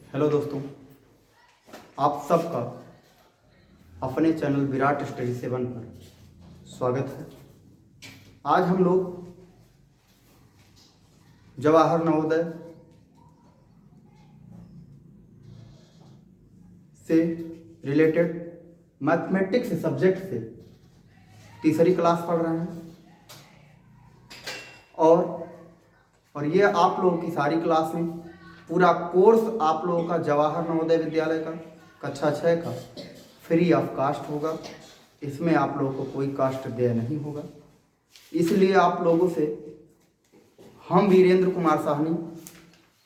Hello दोस्तों, आप सबका अपने चैनल विराट स्टडी 7 पर स्वागत है। आज हम लोग जवाहर नवोदय से रिलेटेड मैथमेटिक्स सब्जेक्ट से तीसरी क्लास पढ़ रहे हैं और ये आप लोगों की सारी क्लास में पूरा कोर्स आप लोगों का जवाहर नवोदय विद्यालय का कक्षा 6 का फ्री ऑफ कास्ट होगा। इसमें आप लोगों को कोई कास्ट देय नहीं होगा। इसलिए आप लोगों से हम वीरेंद्र कुमार साहनी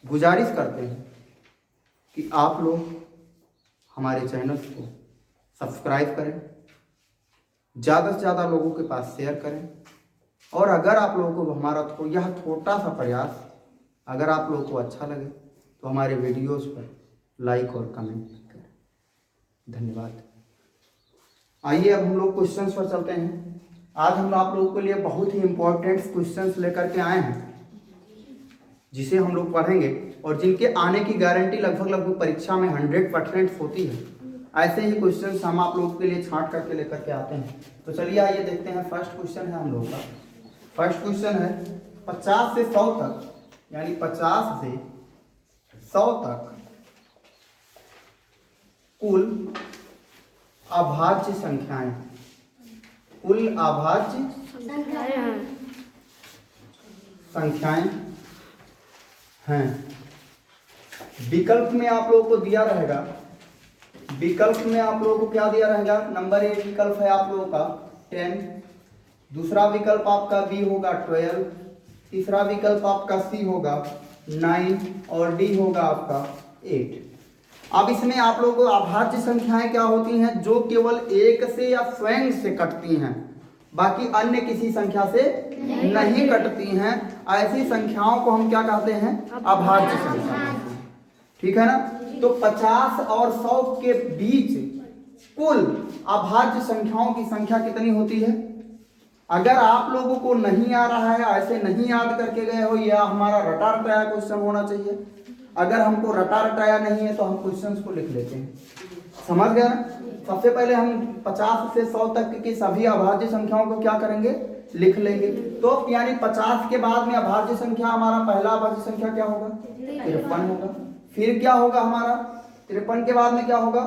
गुजारिश करते हैं कि आप लोग हमारे चैनल को सब्सक्राइब करें, ज़्यादा से ज़्यादा लोगों के पास शेयर करें और अगर आप लोगों को हमारा यह छोटा सा प्रयास अगर आप लोगों को अच्छा लगे तो हमारे वीडियोस पर लाइक और कमेंट करें। धन्यवाद। आइए अब हम लोग क्वेश्चंस पर चलते हैं। आज हम आप लोगों के लिए बहुत ही इम्पोर्टेंट क्वेश्चंस लेकर के आए हैं जिसे हम लोग पढ़ेंगे और जिनके आने की गारंटी लगभग परीक्षा में 100% होती है। ऐसे ही क्वेश्चंस हम आप लोगों के लिए छांट करके लेकर के आते हैं। तो चलिए आइए देखते हैं। फर्स्ट क्वेश्चन है हम लोगों का। फर्स्ट क्वेश्चन है 50 से 100 तक, यानी 50 से 100 तक कुल अभाज्य संख्याएं, कुल अभाज्य संख्याएं हैं। विकल्प में आप लोगों को दिया रहेगा, विकल्प में आप लोगों को क्या दिया रहेगा? नंबर 1 विकल्प है आप लोगों का 10, दूसरा विकल्प आपका बी होगा 12, तीसरा विकल्प आपका सी होगा 9 और डी होगा आपका 8। अब इसमें आप लोगों को अभाज्य संख्याएं क्या होती हैं? जो केवल एक से या स्वयं से कटती हैं, बाकी अन्य किसी संख्या से नहीं कटती हैं। ऐसी संख्याओं को हम क्या कहते हैं? अभाज्य संख्या। ठीक है ना? तो 50 और 100 के बीच कुल अभाज्य संख्याओं की संख्या कितनी होती है? अगर आप लोगों को नहीं आ रहा है, ऐसे नहीं याद करके गए हो, या हमारा रटा रटाया क्वेश्चन होना चाहिए। अगर हमको रटा रटाया नहीं है तो हम क्वेश्चंस को लिख लेते हैं। समझ गए? सबसे पहले हम 50 से 100 तक की सभी अभाज्य संख्याओं को क्या करेंगे? लिख लेंगे। तो यानी 50 के बाद में अभाज्य संख्या, हमारा पहला अभाज्य संख्या क्या होगा? 53 होगा। फिर क्या होगा हमारा? 53 के बाद में क्या होगा?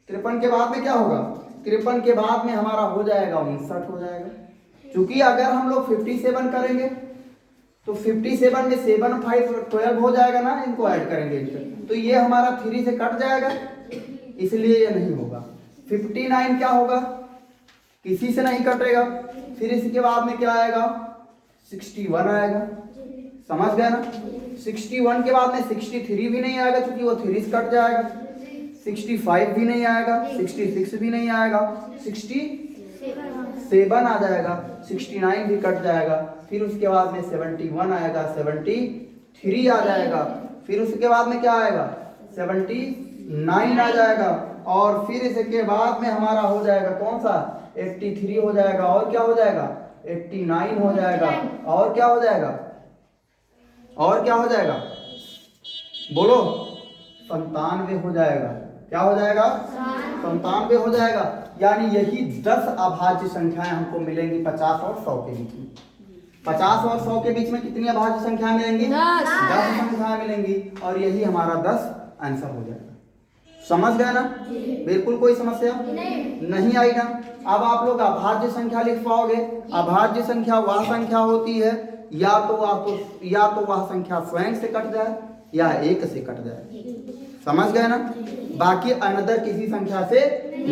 53 के बाद में क्या होगा? 53 के बाद में हमारा हो जाएगा 59 हो जाएगा। क्योंकि अगर हम लोग 57 करेंगे तो 57 में 7 5 12 हो जाएगा ना, इनको ऐड करेंगे तो ये हमारा 3 से कट जाएगा, इसलिए ये नहीं होगा। 59 क्या होगा? किसी से नहीं कटेगा। फिर इसके बाद में क्या आएगा? 61 आएगा। समझ गए ना? 61 के बाद में 63 भी नहीं आएगा क्योंकि वो 3 से कट जाएगा। 65 भी नहीं आएगा, 66 भी नहीं आएगा, 67 आ जाएगा, 69 भी कट जाएगा। फिर उसके बाद में 71 आएगा, 73 आ जाएगा। फिर उसके बाद में क्या आएगा? 79 आ जाएगा। और फिर इसके बाद में हमारा हो जाएगा कौन सा? 83 हो जाएगा। और क्या हो जाएगा? 89 हो जाएगा। और क्या हो जाएगा? और क्या हो जाएगा? बोलो। 97 हो जाएगा। क्या हो जाएगा? 97 हो जाएगा। यानी यही 10 अभाज्य संख्याएं हमको मिलेंगी 50 और 100 के बीच में। 50 और 100 के बीच में कितनी अभाज्य संख्याएं मिलेंगी? 10 संख्याएं मिलेंगी। और यही हमारा 10 आंसर हो जाएगा। समझ गए ना? बिल्कुल कोई समस्या नहीं आई ना? अब आप लोग अभाज्य संख्या लिख पाओगे। अभाज्य संख्या वह संख्या होती है या तो वह संख्या स्वयं से कट जाए या एक से कट जाए। समझ गए ना? बाकी अनदर किसी संख्या से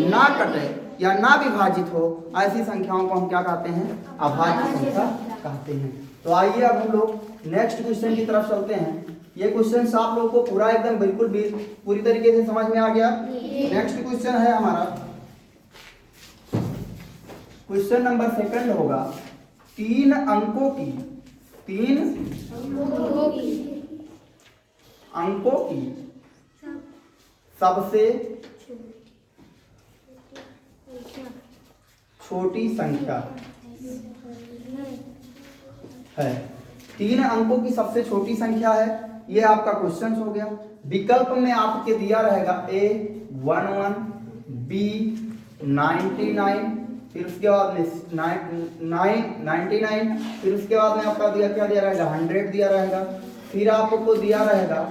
ना कटे या ना विभाजित हो, ऐसी संख्याओं को हम क्या कहते हैं? अभाज्य संख्या कहते हैं। तो आइए अब हम लोग नेक्स्ट क्वेश्चन की तरफ चलते हैं। ये क्वेश्चन आप लोगों को पूरा एकदम बिल्कुल पूरी तरीके से समझ में आ गया? नेक्स्ट क्वेश्चन है हमारा क्वेश्चन नंबर 2 होगा 3 अंकों की सबसे छोटी संख्या है। 3 अंकों की सबसे छोटी संख्या है। ये आपका क्वेश्चन हो गया। विकल्प में आपके दिया रहेगा A 11, B 99, फिर उसके बाद में 99, फिर उसके बाद में आपका दिया क्या दिया रहेगा 100 दिया रहेगा, फिर आपको दिया रहेगा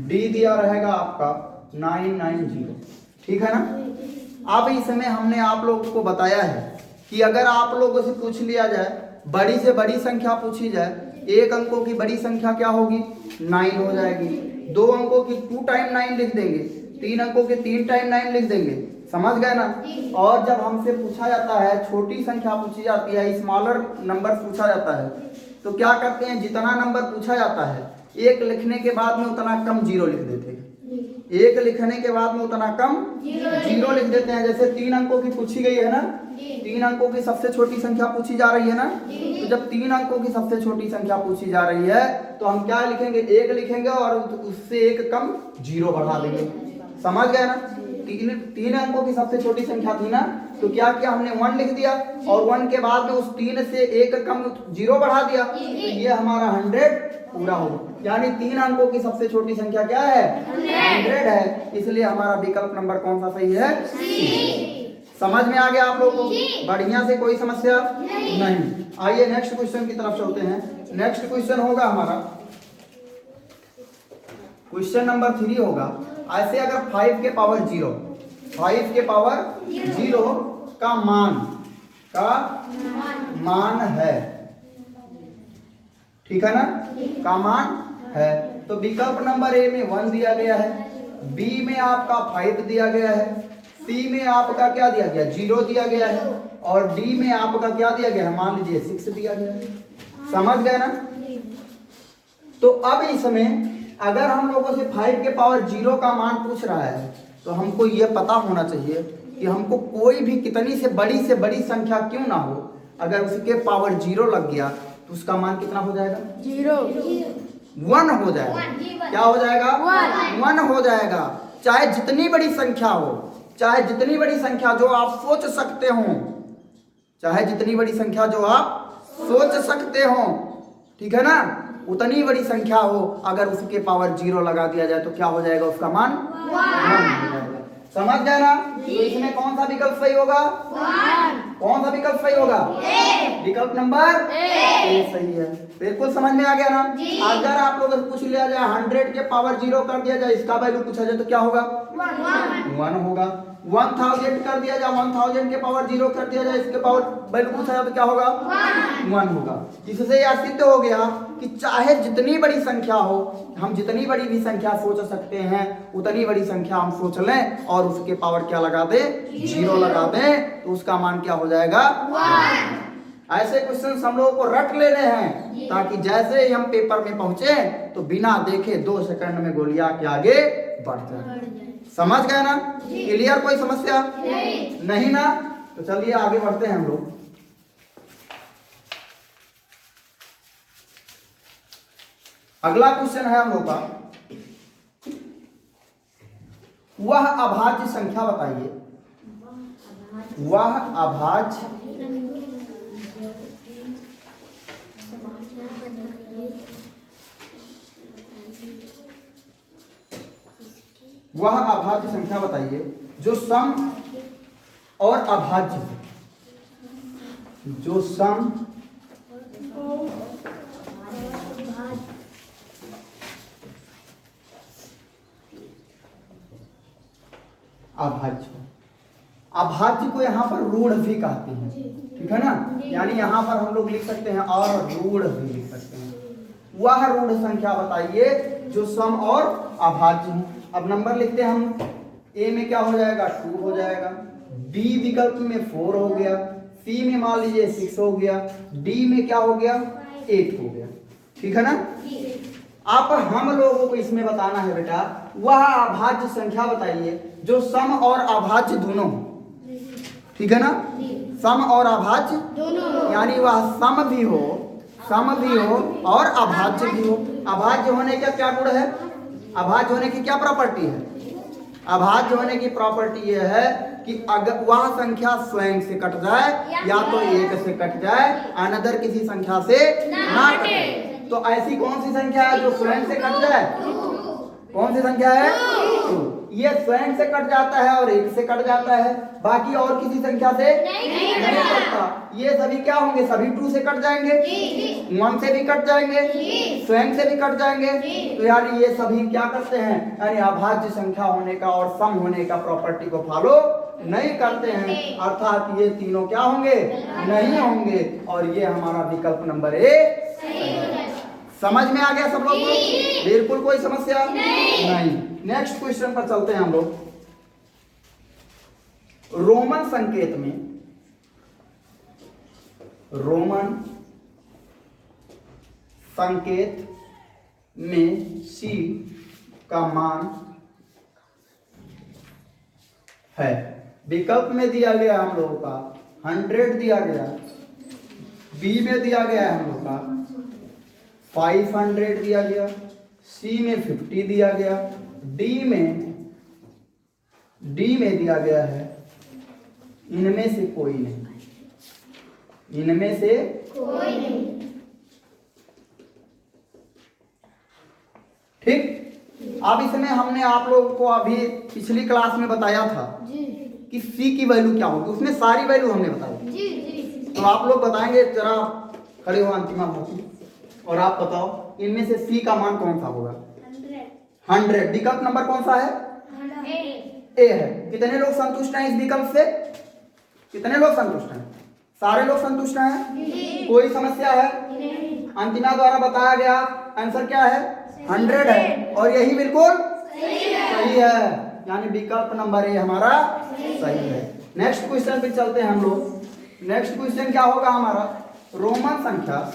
D दिया रहेगा आपका 990। ठीक है ना। अब इसमें हमने आप लोगों को बताया है कि अगर आप लोगों से पूछ लिया जाए, बड़ी से बड़ी संख्या पूछी जाए, एक अंकों की बड़ी संख्या क्या होगी 9 हो जाएगी, 2 अंकों की 2 टाइम 9 लिख देंगे, 3 अंकों के 3 टाइम 9 लिख देंगे, समझ गए ना। और जब हमसे पूछा जाता है छोटी संख्या पूछी जाती है, स्मॉलर नंबर पूछा जाता है, तो क्या करते हैं, जितना नंबर पूछा जाता है एक लिखने के बाद में उतना कम जीरो लिख देते हैं, एक लिखने के बाद में उतना कम जीरो लिख देते हैं। जैसे 3 अंकों की पूछी गई है ना, 3 अंकों की सबसे छोटी संख्या पूछी जा रही है ना, तो जब 3 अंकों की सबसे छोटी संख्या पूछी जा रही है तो हम क्या लिखेंगे, एक लिखेंगे और उससे एक कम जीरो बढ़ा देंगे, समझ गए ना। 3 अंकों की सबसे छोटी संख्या थी ना, तो क्या किया हमने 1 लिख दिया और 1 के बाद में उस 3 से एक कम जीरो बढ़ा दिया, तो ये हमारा 100 पूरा होगा। यानी 3 अंकों की सबसे छोटी संख्या क्या है 100 है, इसलिए हमारा विकल्प नंबर कौन सा सही है C। समझ में आ गया आप लोगों को, बढ़िया से, कोई समस्या नहीं। आइए नेक्स्ट क्वेश्चन की तरफ चलते हैं। नेक्स्ट क्वेश्चन होगा हमारा क्वेश्चन नंबर 3 होगा। ऐसे अगर 5 के पावर 0, 5 के पावर 0 का मान है, ठीक है ना, का मान है, तो विकल्प नंबर ए में 1 दिया गया है, बी में आपका 5 दिया गया है, सी में आपका क्या दिया गया 0 दिया गया है, और डी में आपका क्या दिया गया है, मान लीजिए 6 दिया गया है। समझ गए ना। तो अब इसमें अगर हम लोगों से 5 के पावर 0 का मान पूछ रहा है, तो हमको ये पता होना चाहिए कि हमको कोई भी कितनी से बड़ी संख्या क्यों ना हो, अगर उसके पावर 0 लग गया तो उसका मान कितना हो जाएगा 1 हो जाएगा। क्या हो जाएगा 1 हो जाएगा। चाहे जितनी बड़ी संख्या हो, चाहे जितनी बड़ी संख्या जो आप सोच सकते हो, चाहे जितनी बड़ी संख्या जो आप सोच सकते हो, ठीक है ना, उतनी बड़ी संख्या हो, अगर उसके पावर 0 लगा दिया जाए तो क्या हो जाएगा, उसका मान 1 हो जाएगा। समझ गए ना। तो इसमें कौन सा विकल्प सही होगा, कौन सा विकल्प सही होगा, विकल्प नंबर ए सही है। बिल्कुल समझ में आ गया ना। अगर आप लोगों से पूछ लिया जाए 100 के पावर 0 कर दिया जाए, इसका वैल्यू पूछा जाए तो क्या होगा 1 होगा। 1000 कर दिया जाए, 1000 के पावर 0 कर दिया जाए, इसके पावर वैल्यू पूछा जाए तो क्या होगा 1 होगा। इससे यह सिद्ध हो गया कि चाहे जितनी बड़ी संख्या हो, हम जितनी बड़ी भी संख्या सोच सकते हैं, उतनी बड़ी संख्या हम सोच लें और उसके पावर क्या लगा दे 0 लगा दें, तो उसका मान क्या हो जाएगा 1। ऐसे क्वेश्चन हम लोगों को रट लेने हैं, ताकि जैसे ही हम पेपर में पहुंचे तो बिना देखे 2 सेकंड में गोलियां के आगे बढ़ जाए। समझ गए ना। क्लियर, कोई समस्या नहीं ना। तो चलिए आगे बढ़ते हैं हम लोग। अगला क्वेश्चन है हम लोग का, वह अभाज्य संख्या बताइए, वह अभाज्य संख्या बताइए जो सम और अभाज्य, जो सम अभाज्य, अभाज्य को यहाँ पर रूढ़ भी कहते हैं, ठीक है ना। यानी यहाँ पर हम लोग लिख सकते हैं और रूढ़ भी लिख सकते हैं। वह रूढ़ संख्या बताइए जो सम और अभाज्य है। अब नंबर लिखते हैं हम, ए में क्या हो जाएगा 2 हो जाएगा, बी विकल्प में 4 हो गया, सी में मान लीजिए 6 हो गया, डी में क्या हो गया 8 हो गया, ठीक है ना। अब हम लोगों को इसमें बताना है बेटा, वह अभाज्य संख्या बताइए जो सम और अभाज्य दोनों हो, ठीक है ना। सम और अभाज्य दोनों, यानी वह सम भी हो और अभाज्य भी हो। अभाज्य होने का क्या गुण है, अभाज्य होने की क्या प्रॉपर्टी है, अभाज्य होने की प्रॉपर्टी यह है कि अगर वह संख्या स्वयं से कट जाए या तो 1 से कट जाए, अनदर किसी संख्या से ना कटे। तो ऐसी कौन सी संख्या है जो स्वयं से कट जाए? कौन सी संख्या है? 2। ये स्वयं से कट जाता है और 1 से कट जाता है, बाकी और किसी संख्या से नहीं कटता। ये सभी क्या होंगे? सभी 2 से कट जाएंगे, 1 से भी कट जाएंगे, स्वयं से भी कट जाएंगे। तो यार ये सभी क्या करते हैं? यानी अभाज्य संख्या होने का और सम होने का प्रॉपर्टी को फॉलो नहीं करते हैं, अर्थात ये तीनों क्या होंगे? नहीं होंगे। और ये हमारा विकल्प नंबर ए। समझ में आ गया सब लोग को? बिल्कुल कोई समस्या नहीं। नेक्स्ट क्वेश्चन पर चलते हैं हम लोग। रोमन संकेत में C का मान है, विकल्प में दिया गया हम लोगों का 100 दिया गया, बी में दिया गया है हम लोग का 500 दिया गया, सी में 50 दिया गया, डी में दिया गया है इनमें से कोई नहीं, इनमें से कोई नहीं। ठीक। अब इसमें हमने आप लोगों को अभी पिछली क्लास में बताया था कि सी की वैल्यू क्या होगी, उसमें सारी वैल्यू हमने बताई। तो आप लोग बताएंगे, जरा खड़े हो अंतिमा भाषी, और आप बताओ इनमें से सी का मान कौन सा होगा? 100। विकल्प नंबर कौन सा है? ए है। कितने लोग संतुष्ट हैं इस विकल्प से? कितने लोग संतुष्ट हैं? सारे लोग संतुष्ट हैं? कोई समस्या है? अंतिमा द्वारा बताया गया आंसर क्या है? 100 है, और यही बिल्कुल सही है, यानी विकल्प नंबर ए हमारा सही है। नेक्स्ट क्वेश्चन पे चलते हैं हम लोग। नेक्स्ट क्वेश्चन क्या होगा हमारा? रोमन संख्या,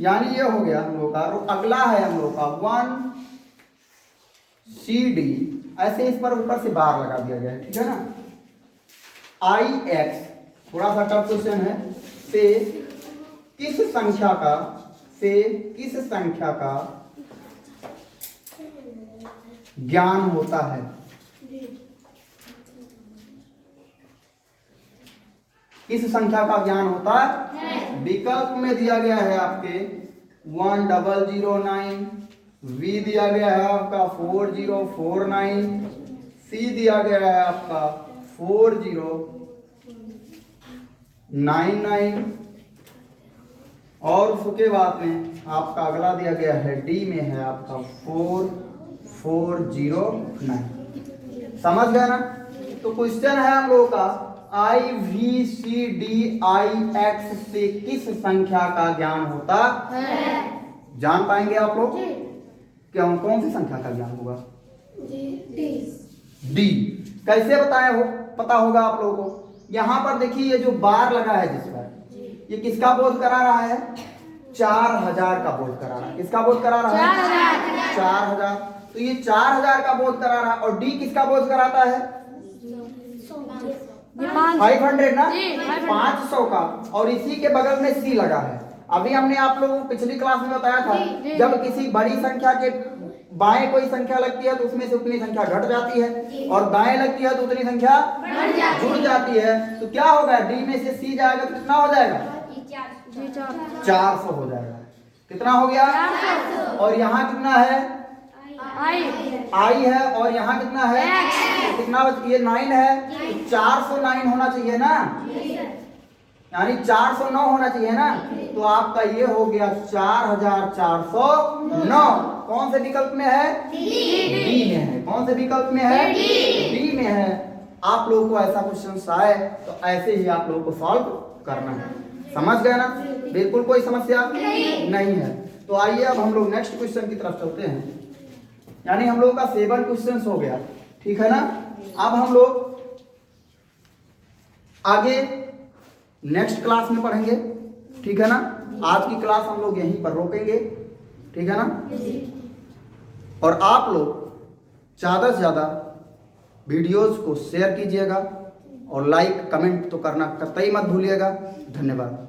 यानी ये हो गया हम लोग का। अगला है हम लोग का 1CD, ऐसे इस पर ऊपर से बार लगा दिया गया है, ठीक है ना। IX, थोड़ा सा टफ क्वेश्चन है, से किस संख्या का ज्ञान होता है? किस संख्या का ज्ञान होता है? विकल्प में दिया गया है आपके 1009, वी दिया गया है आपका 4049, सी दिया गया है आपका 4099, और उसके बाद में आपका अगला दिया गया है डी में है आपका 4409। समझ गए ना? तो क्वेश्चन है हम लोगों का IVCDIX से किस संख्या का ज्ञान होता है? जान पाएंगे आप लोग? क्या कौन सी संख्या का ज्ञान होगा? डी। कैसे बताए हो? पता होगा आप लोगों को। यहां पर देखिए ये जो बार लगा है जिस पर, ये किसका बोध करा रहा है? 4000 का बोध करा रहा है। किसका बोध करा रहा है? 4000। तो ये 4000 का बोध करा रहा है, और डी किसका बोध कराता है? 500 ना, 500 का, और इसी के बगल में सी लगा है। अभी हमने आप लोगों को पिछली क्लास में बताया था, जब किसी बड़ी संख्या के बाएं कोई संख्या लगती है तो उसमें से उतनी संख्या घट जाती है, और दाएं लगती है तो उतनी संख्या जुड़ जाती है। तो क्या होगा? डी में से सी जाएगा तो कितना हो जाएगा? 400 हो जाएगा। कितना हो गया? और यहाँ कितना है? आई है, और यहाँ कितना है? कितना? ये 9 है, तो 409 होना चाहिए ना, यानी 409 होना चाहिए ना। तो आपका ये हो गया 4409। कौन से विकल्प में है? डी में है। कौन से विकल्प में है? डी में है। आप लोगों को ऐसा क्वेश्चन आए तो ऐसे ही आप लोगों को सॉल्व करना है। समझ गए ना? बिल्कुल कोई समस्या नहीं है। तो आइए अब हम लोग नेक्स्ट क्वेश्चन की तरफ चलते हैं। यानी हम लोगों का 7 क्वेश्चन हो गया, ठीक है ना। अब हम लोग आगे नेक्स्ट क्लास में पढ़ेंगे, ठीक है ना। आज की क्लास हम लोग यहीं पर रोकेंगे, ठीक है ना। और आप लोग ज़्यादा से ज़्यादा वीडियोस को शेयर कीजिएगा, और लाइक कमेंट तो करना कतई मत भूलिएगा। धन्यवाद।